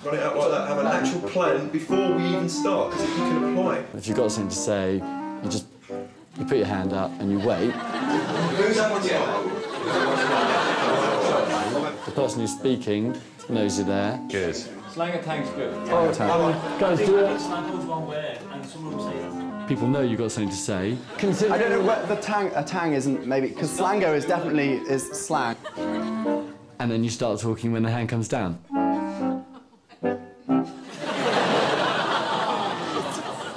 run it out like that, have an actual plan before we even start, because you can apply it. If you've got something to say, you put your hand up and you wait. Who's that one? The person who's speaking knows you're there. Good. Slang a tang's good. Oh, guys, do it. Slang goes one way, and someone will say that. People know you've got something to say. I don't know what a tang isn't, maybe, because slango is definitely slang. And then you start talking when the hand comes down.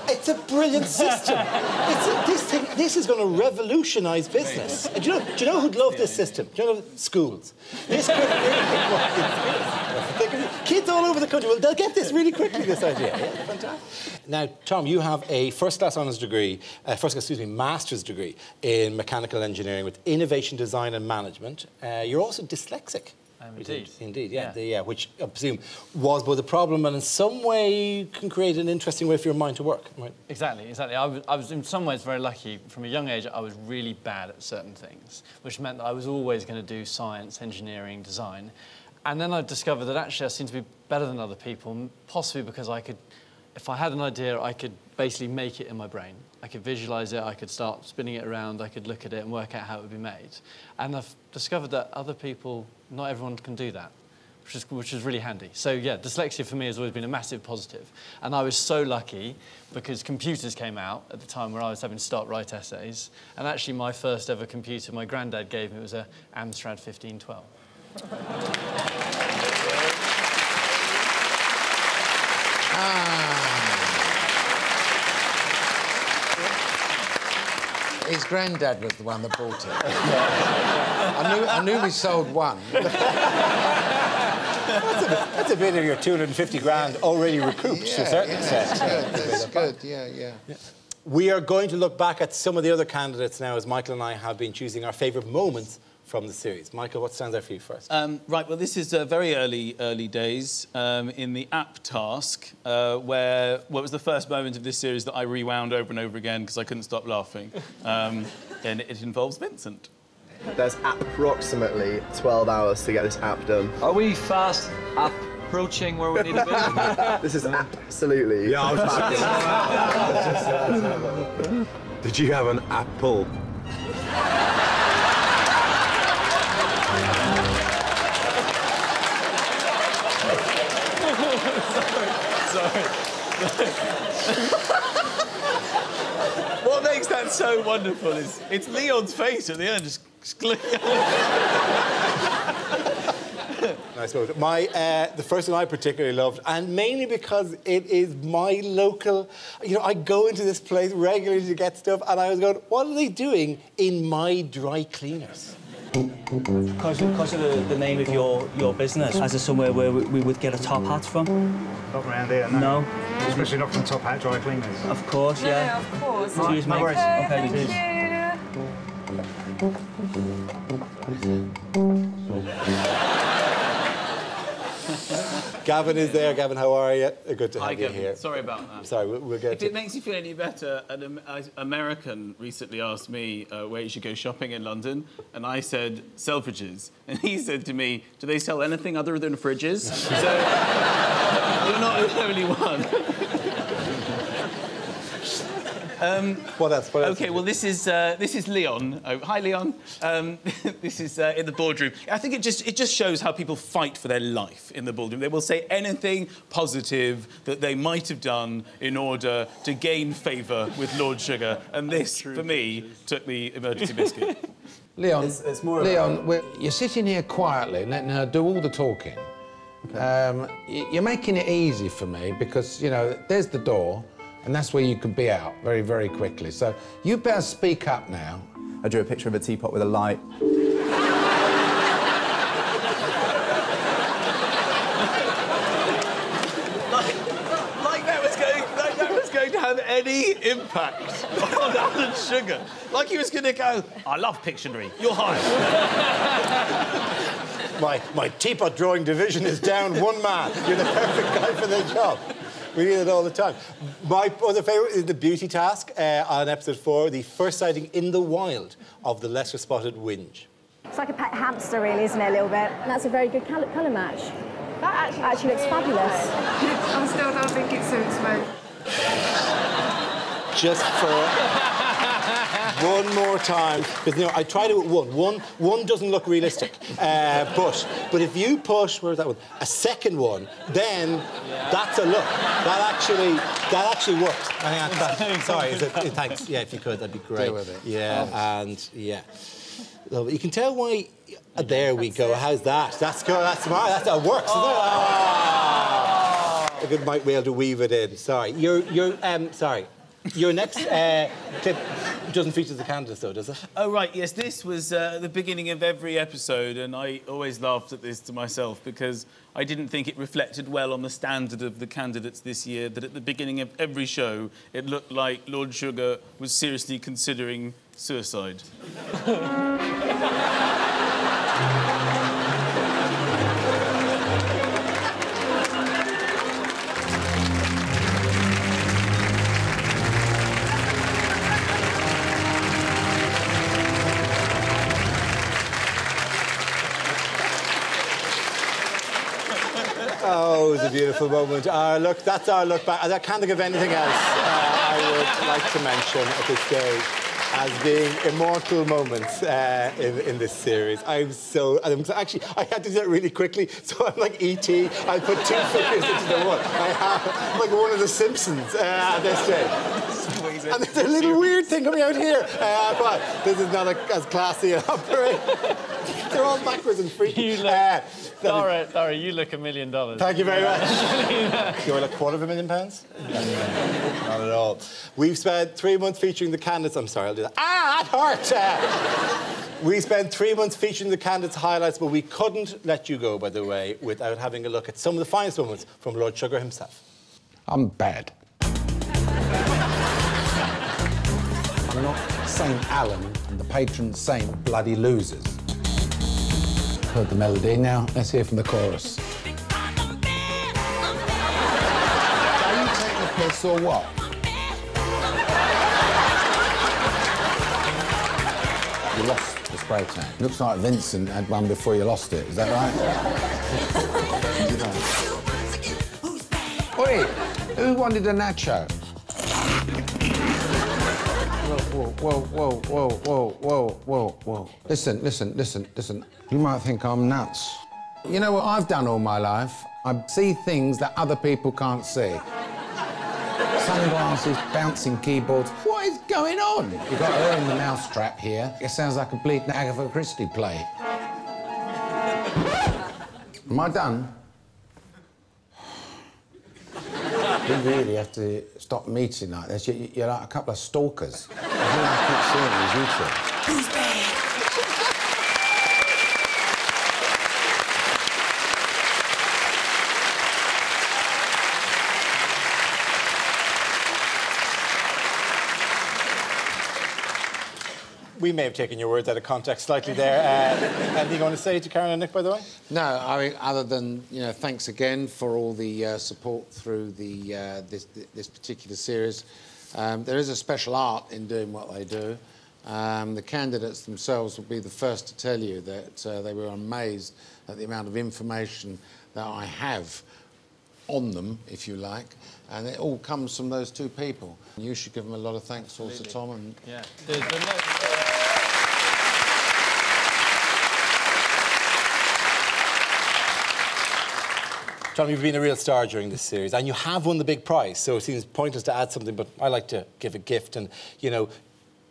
It's a brilliant system. This is going to revolutionise business. And do you know who'd love this system? Do you know schools? This kids all over the country, well, they'll get this really quickly, this idea. Yeah, fantastic. Now, Tom, you have a first-class honours degree, master's degree in mechanical engineering with innovation design and management. You're also dyslexic. Indeed, yeah. Which I presume was both a problem and in some way can create an interesting way for your mind to work. Right? Exactly. I was in some ways very lucky. From a young age, I was really bad at certain things, which meant that I was always going to do science, engineering, design. And then I discovered that actually I seemed to be better than other people, possibly because if I had an idea, I could basically make it in my brain. I could visualise it, I could start spinning it around, I could look at it and work out how it would be made. And I've discovered that other people, not everyone can do that, which is really handy. So, yeah, dyslexia for me has always been a massive positive. And I was so lucky because computers came out at the time where I was having to start write essays. And actually my first ever computer my granddad gave me was a Amstrad 1512. His granddad was the one that bought it. I knew we sold one. That's a bit of your 250 grand already recouped to a certain extent. That's good, yeah. We are going to look back at some of the other candidates now as Michael and I have been choosing our favourite moments from the series. Michael, what stands out for you first? Right, well, this is very early days in the app task, where what was the first moment of this series that I rewound over and over again because I couldn't stop laughing. And it involves Vincent. There's approximately 12 hours to get this app done. Are we fast approaching where we need to be? This is absolutely... Yeah, I was just... Did you have an apple? Sorry. What makes that so wonderful is it's Leon's face at the end, just Nice moment. The first one I particularly loved, and mainly because it is my local... You know, I go into this place regularly to get stuff, and I was going, what are they doing in my dry cleaners? Because of the name of your business, as a somewhere where we would get a top hat from. Not around here, no. Especially not from Top Hat Dry Cleaners. Of course, yeah. No, of course. Excuse me. Okay, cheers. Gavin is there. Gavin, how are you? Good to have you here. Sorry about that. Sorry, we'll get If it makes you feel any better, an American recently asked me where you should go shopping in London, and I said Selfridges, and he said to me, do they sell anything other than fridges? So you're not the only one. What else? OK, well, this is Leon. Oh, hi, Leon. This is in the boardroom. I think it just shows how people fight for their life in the boardroom. They will say anything positive that they might have done in order to gain favour with Lord Sugar, and this, for me, took the emergency biscuit. Leon, it's more Leon, you're sitting here quietly and letting her do all the talking. Okay. You're making it easy for me because, you know, there's the door, and that's where you can be out very, very quickly. So you better speak up now. I drew a picture of a teapot with a light. Like that was going to have any impact on Alan Sugar. Like he was going to go, I love Pictionary, you're hired. My teapot drawing division is down one man. You're the perfect guy for the job. We need it all the time. My other favourite is the beauty task on episode 4, the first sighting in the wild of the lesser-spotted whinge. It's like a pet hamster, really, isn't it, a little bit? And that's a very good colour match. That actually looks fabulous. I still don't think it suits me. Just for one more time, because I tried it with one. One doesn't look realistic, but if you push, where's that one? A second one, then that's a look. That actually worked. I think sorry, thanks. Yeah, if you could, that'd be great. Deal with it. Yeah, and yeah. You can tell why. There we go. How's that? That's good. That works, isn't it? Oh. A good might be able to weave it in. Sorry, sorry. Your next clip doesn't feature the candidates, though, does it? Oh, right, yes. This was the beginning of every episode, and I always laughed at this to myself because I didn't think it reflected well on the standard of the candidates this year, that at the beginning of every show, it looked like Lord Sugar was seriously considering suicide. Oh, it was a beautiful moment. Look, that's our look back. I can't think of anything else I would like to mention at this stage as being immortal moments in this series. Actually, I had to do it really quickly, so I'm like E.T. I put two fingers into the one. I'm like one of the Simpsons at this stage. And there's a little weird thing coming out here, but this is not as classy an operation. They're all backwards and freaky. Dara, you look $1 million. Thank you very much. You want £250,000? Not at all. We've spent 3 months featuring the candidates. I'm sorry, I'll do that. That hurt! We spent 3 months featuring the candidates' highlights, but we couldn't let you go, by the way, without having a look at some of the finest moments from Lord Sugar himself. I'm bad. I'm not St. Alan and the patron saint bloody losers. Heard the melody, now let's hear from the chorus. Are you taking the piss or what? You lost the spray tan. Looks like Vincent had one before you lost it, is that right? Oi, who wanted a nacho? Whoa. Listen. You might think I'm nuts. You know what I've done all my life? I see things that other people can't see. Sunglasses, bouncing keyboards. What is going on? You've got her in the mousetrap here. It sounds like a bleeding Agatha Christie play. Am I done? We really have to stop meeting like this. You're like a couple of stalkers. I think I keep seeing these YouTube. Who's bad? We may have taken your words out of context slightly there. Anything you want to say to Karen and Nick, by the way? No, I mean, other than, thanks again for all the support through this particular series. There is a special art in doing what they do. The candidates themselves will be the first to tell you that they were amazed at the amount of information that I have on them, if you like, and it all comes from those two people. You should give them a lot of thanks also, Tom. And yeah. Tom, you've been a real star during this series, and you have won the big prize, so it seems pointless to add something, but I like to give a gift. And,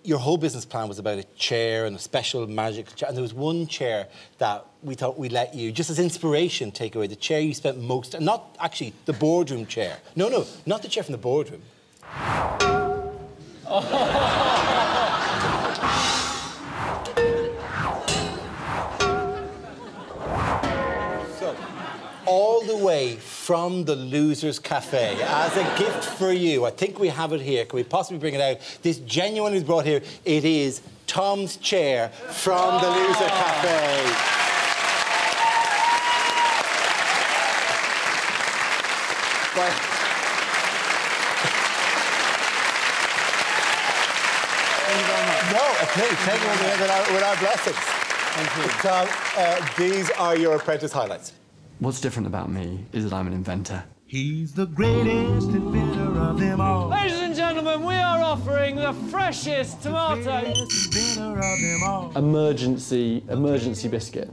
your whole business plan was about a chair and a special magical chair, and there was one chair that we thought we'd let you, just as inspiration, take away. The chair you spent most... Not actually the boardroom chair. No, not the chair from the boardroom. All the way from the Losers Cafe as a gift for you. I think we have it here. Can we possibly bring it out? This genuinely is brought here. It is Tom's chair from the Loser Cafe. No, please, take it with our blessings. Thank you. Tom, these are your Apprentice highlights. What's different about me is that I'm an inventor. He's the greatest inventor of them all. Ladies and gentlemen, we are offering the freshest tomato. Emergency biscuit.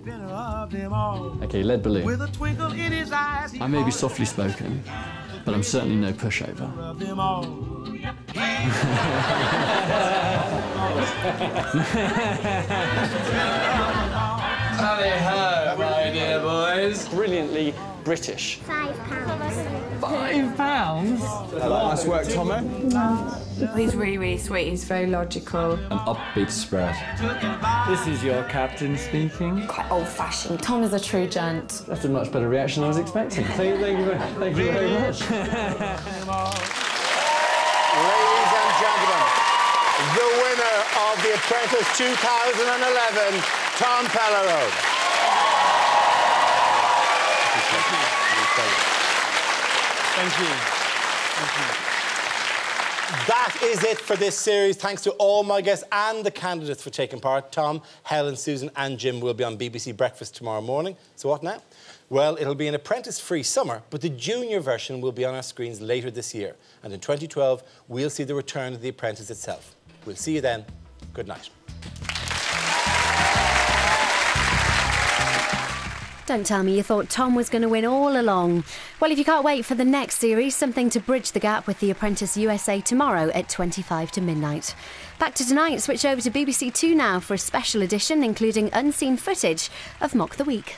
Okay, lead balloon. With a twinkle in his eyes, I may be softly spoken, but I'm certainly no pushover. Tally-ho, my dear boys. Brilliantly British. £5. £5? Nice work, Tomo. He's really, really sweet. He's very logical. An upbeat spread. This is your captain speaking. Quite old-fashioned. Tom is a true gent. That's a much better reaction than I was expecting. Thank you very much. Ladies and gentlemen, the winner of The Apprentice 2011, Tom Pelleroth. Thank you. That is it for this series. Thanks to all my guests and the candidates for taking part. Tom, Helen, Susan and Jim will be on BBC Breakfast tomorrow morning. So what now? Well, it'll be an apprentice-free summer, but the junior version will be on our screens later this year. And in 2012, we'll see the return of The Apprentice itself. We'll see you then. Good night. Don't tell me you thought Tom was going to win all along. Well, if you can't wait for the next series, something to bridge the gap with The Apprentice USA tomorrow at 25 to midnight. Back to tonight, switch over to BBC Two now for a special edition including unseen footage of Mock the Week.